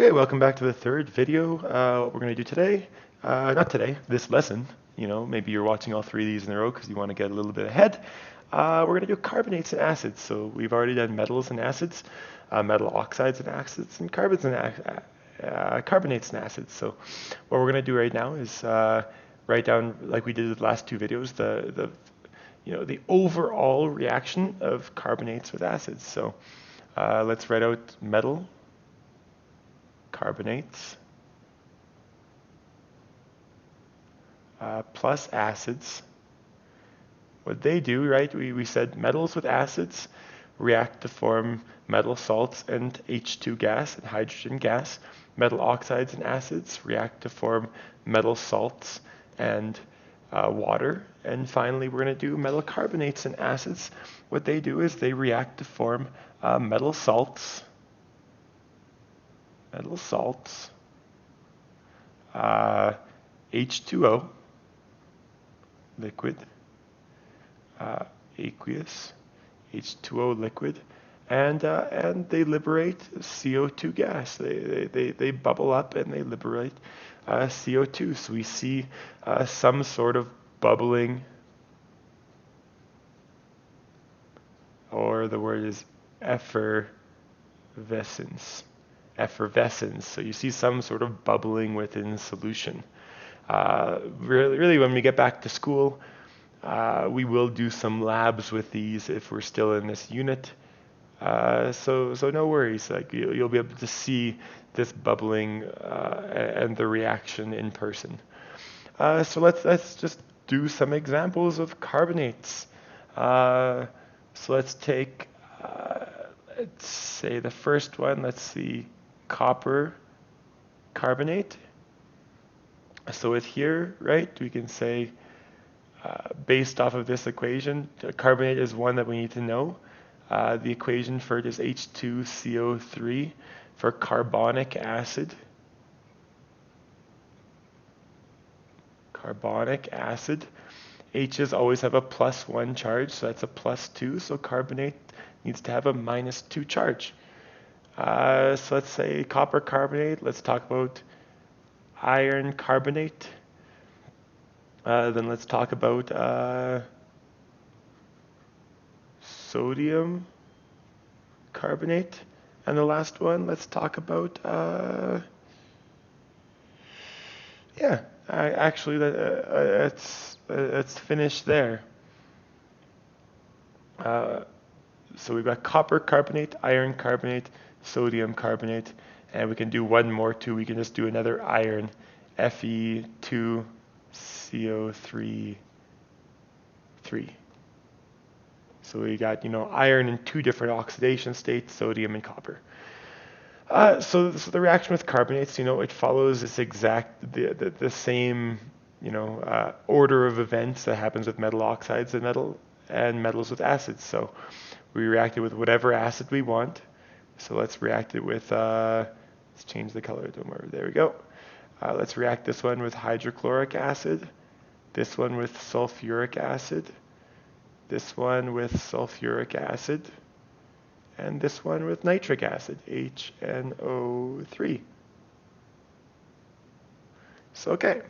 Okay, welcome back to the third video. What we're going to do today, not today, this lesson, maybe you're watching all three of these in a row because you want to get a little bit ahead. We're going to do carbonates and acids. So we've already done metals and acids, metal oxides and acids, and carbonates and acids. So what we're going to do right now is write down, like we did the last two videos, the overall reaction of carbonates with acids. So let's write out metal carbonates plus acids. What they do, right, we said metals with acids react to form metal salts and H2 gas and hydrogen gas. Metal oxides and acids react to form metal salts and water. And finally, we're going to do metal carbonates and acids. What they do is they react to form metal salts, H2O, liquid, aqueous, H2O liquid, and they liberate CO2 gas. They bubble up and they liberate CO2. So we see some sort of bubbling, or the word is effervescence. So you see some sort of bubbling within solution. Really, when we get back to school, we will do some labs with these if we're still in this unit. So no worries. Like you'll be able to see this bubbling and the reaction in person. So let's just do some examples of carbonates. So let's take, let's say the first one. Let's see, copper carbonate. So with here, right, we can say, based off of this equation, carbonate is one that we need to know. The equation for it is H2CO3 for carbonic acid. H's always have a +1 charge, so that's a +2. So carbonate needs to have a -2 charge. So let's say copper carbonate. Let's talk about iron carbonate. Then let's talk about sodium carbonate. And the last one, let's talk about, actually, let's finish there. So we've got copper carbonate, iron carbonate, sodium carbonate, and we can do one more too. We can just do another iron, Fe2CO3. So we got, iron in two different oxidation states, sodium and copper. So the reaction with carbonates, it follows this the same, order of events that happens with metal oxides and metals with acids. So we react it with whatever acid we want. So let's react it with, let's change the color. Don't worry. There we go. Let's react this one with hydrochloric acid, this one with sulfuric acid, this one with sulfuric acid, and this one with nitric acid, HNO3. So okay.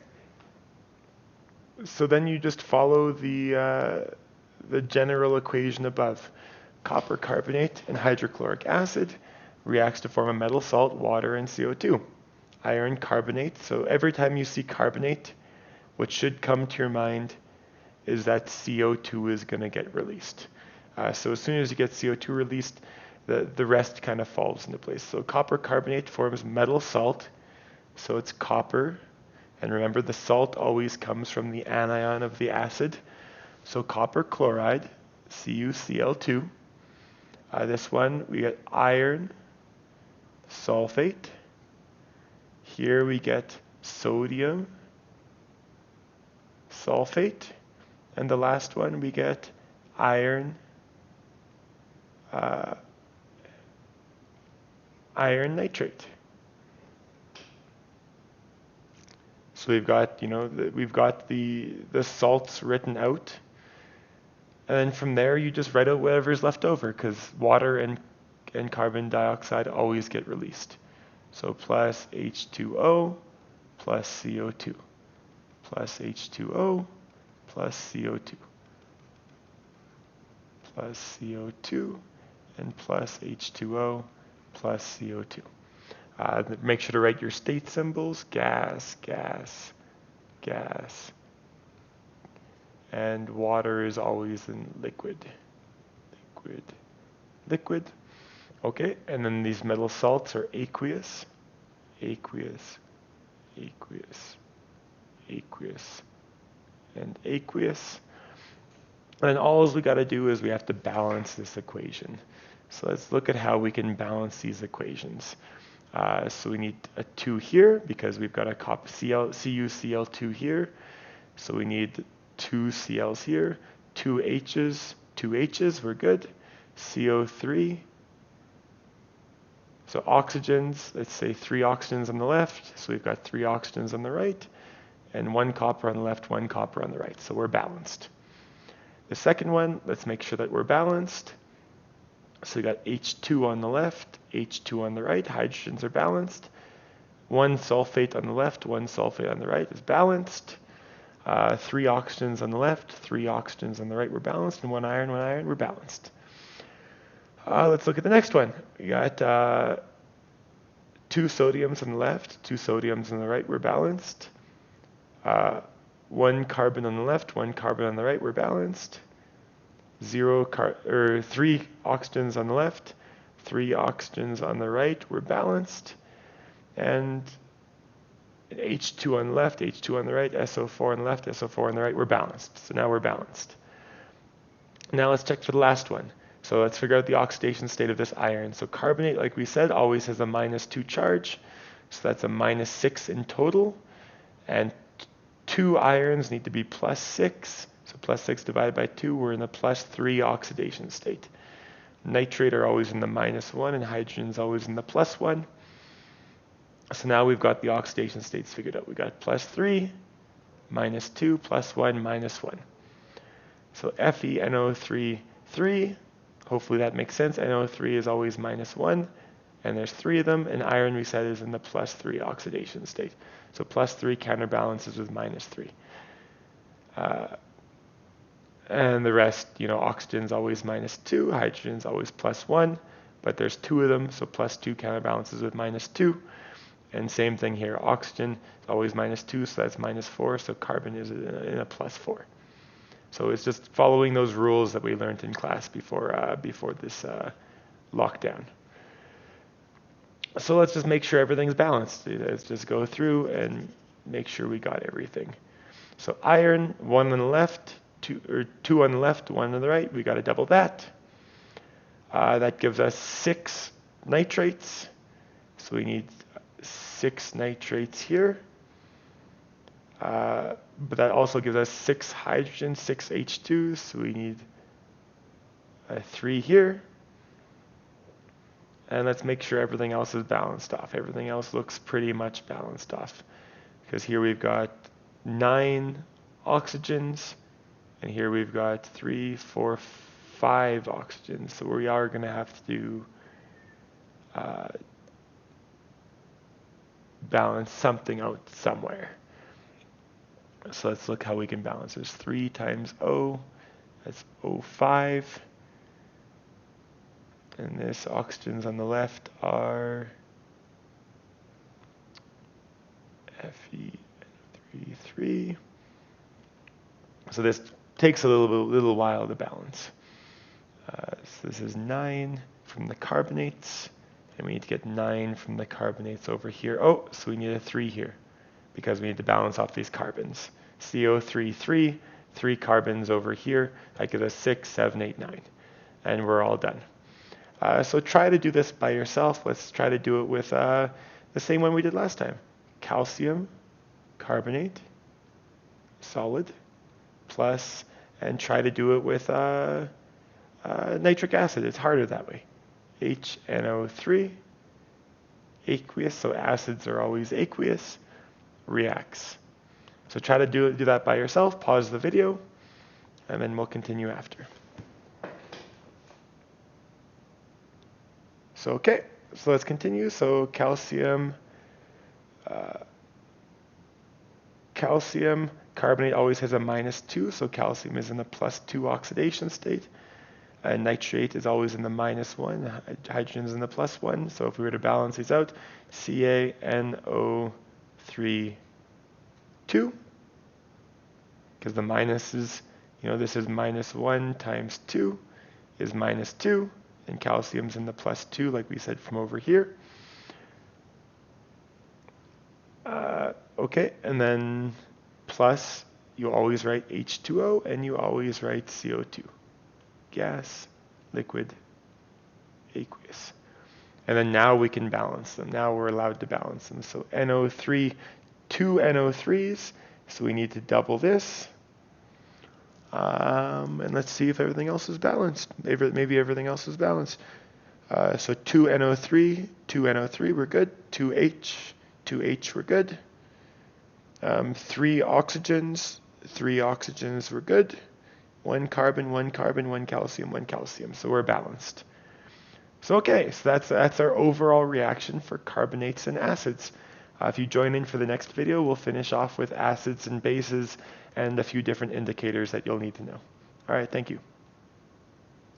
So then you just follow the general equation above. Copper carbonate and hydrochloric acid reacts to form a metal salt, water, and CO2. Iron carbonate, so every time you see carbonate, what should come to your mind is that CO2 is going to get released. So as soon as you get CO2 released, the rest kind of falls into place. So copper carbonate forms metal salt, so it's copper, and remember the salt always comes from the anion of the acid. So copper chloride, CuCl2. This one, we get iron sulfate. Here we get sodium sulfate. And the last one, we get iron nitrate. So we've got, the salts written out. And then from there, you just write out whatever's left over, because water and carbon dioxide always get released. So plus H2O plus CO2, plus H2O plus CO2, plus CO2, and plus H2O plus CO2. Make sure to write your state symbols: gas, gas, gas. And water is always in liquid, liquid, liquid. Okay, and then these metal salts are aqueous, aqueous, aqueous, aqueous, and aqueous. And all we got to do is we have to balance this equation. So let's look at how we can balance these equations. So we need a 2 here because we've got a CuCl2 here. So we need 2 Cl's here, 2 H's, we're good. CO3. So oxygens, let's say 3 oxygens on the left. So we've got 3 oxygens on the right, and 1 copper on the left, 1 copper on the right. So we're balanced. The second one, let's make sure that we're balanced. So we got H2 on the left, H2 on the right, hydrogens are balanced. 1 sulfate on the left, 1 sulfate on the right is balanced. 3 oxygens on the left, 3 oxygens on the right, we're balanced, and 1 iron, we're balanced. Let's look at the next one. We got 2 sodiums on the left, 2 sodiums on the right, we're balanced. 1 carbon on the left, 1 carbon on the right, we're balanced. 3 oxygens on the left, 3 oxygens on the right, we're balanced. And H2 on the left, H2 on the right, SO4 on the left, SO4 on the right, we're balanced. So now we're balanced. Now let's check for the last one. So let's figure out the oxidation state of this iron. So carbonate, like we said, always has a -2 charge. So that's a -6 in total. And 2 irons need to be +6. So +6 divided by 2, we're in the +3 oxidation state. Nitrate are always in the -1, and hydrogen is always in the +1. So now we've got the oxidation states figured out. We got +3, -2, +1, -1. So FeNO3, 3. Hopefully that makes sense. NO3 is always -1, and there's 3 of them, and iron we said is in the +3 oxidation state. So +3 counterbalances with -3. And the rest, oxygen's always -2, hydrogen's always +1, but there's 2 of them, so +2 counterbalances with -2. And same thing here, oxygen is always -2, so that's -4, so carbon is in a +4. So it's just following those rules that we learned in class before this lockdown. So let's just make sure everything's balanced. Let's just go through and make sure we got everything. So iron, 1 on the left, 2 on the left, 1 on the right. We got to double that. That gives us 6 nitrates. So we need 6 nitrates here. But that also gives us 6 hydrogen, 6 H2s, so we need 3 here. And let's make sure everything else is balanced off. Everything else looks pretty much balanced off. Because here we've got 9 oxygens, and here we've got 3, 4, 5 oxygens. So we are going to have to balance something out somewhere. So let's look how we can balance this. 3 times O, that's O5. And this oxygens on the left are Fe3. So this takes a little while to balance. So this is 9 from the carbonates, and we need to get 9 from the carbonates over here. Oh, so we need a 3 here, because we need to balance off these carbons. CO3, 3 carbons over here. That gives us 6, 7, 8, 9. And we're all done. So try to do this by yourself. Let's try to do it with the same one we did last time. Calcium, carbonate, solid, plus, and try to do it with nitric acid. It's harder that way. HNO3, aqueous, so acids are always aqueous, reacts. So try to do that by yourself. Pause the video, and then we'll continue after. So okay, So let's continue. So calcium carbonate always has a -2, so calcium is in the +2 oxidation state. Nitrate is always in the -1, hydrogen is in the +1. So if we were to balance these out, CaNO3 2, because the minus is, this is -1 times 2 is -2, and calcium's in the +2, like we said from over here. Okay, and then plus, you always write H2O, and you always write CO2. Gas, liquid, aqueous. And then now we can balance them. Now we're allowed to balance them. So NO3, 2 NO3s, so we need to double this. And let's see if everything else is balanced. Maybe everything else is balanced. So 2 NO3, 2 NO3, we're good. 2H, 2H, we're good. 3 oxygens, 3 oxygens, we're good. 1 carbon, 1 carbon, 1 calcium, 1 calcium. So we're balanced. So okay, so that's our overall reaction for carbonates and acids. If you join in for the next video, we'll finish off with acids and bases and a few different indicators that you'll need to know. All right, thank you.